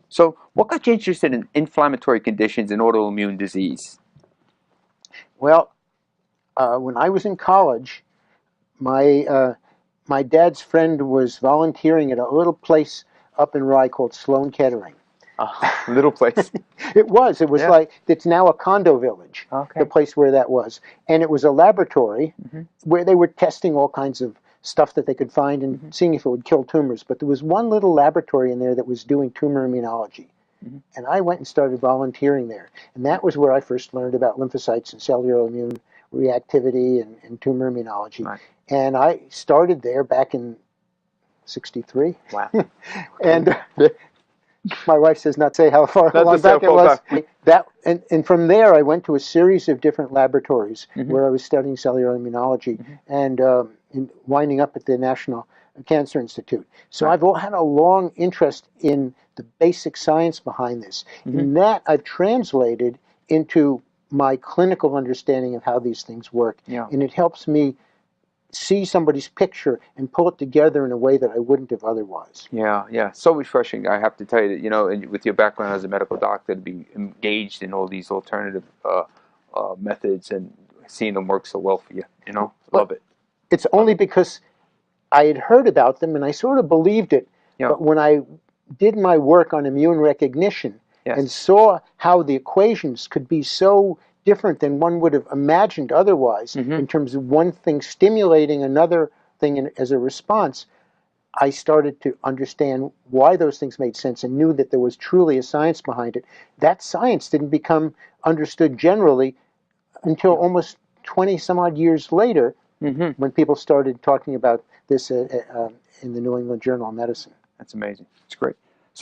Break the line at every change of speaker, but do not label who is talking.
So what got you interested in inflammatory conditions and autoimmune disease?
Well, when I was in college, my dad's friend was volunteering at a little place up in Rye called Sloan Kettering.
Little place.
It was. It was
Yeah.
like, it's now a condo village,
Okay.
the place where that was. And it was a laboratory where they were testing all kinds of stuff that they could find and seeing if it would kill tumors. But there was one little laboratory in there that was doing tumor immunology. And I went and started volunteering there. And that was where I first learned about lymphocytes and cellular immune reactivity and tumor immunology.
Right.
And I started there back in '63.
Wow.
And my wife says not say how far
Not
long
to say
back it
how far
was.
back.
And from there, I went to a series of different laboratories where I was studying cellular immunology and winding up at the National Cancer Institute. So I've had a long interest in the basic science behind this. And that I've translated into my clinical understanding of how these things work.
Yeah.
And it helps me see somebody's picture and pull it together in a way that I wouldn't have otherwise.
Yeah, yeah, so refreshing. I have to tell you that, with your background as a medical doctor, to be engaged in all these alternative methods and seeing them work so well for you, love it.
It's only because I had heard about them and I sort of believed it.
Yeah.
But when I did my work on immune recognition and saw how the equations could be so different than one would have imagined otherwise, in terms of one thing stimulating another thing as a response, I started to understand why those things made sense and knew that there was truly a science behind it. That science didn't become understood generally until almost 20 some odd years later, when people started talking about this in the New England Journal of Medicine.
That's amazing. It's great.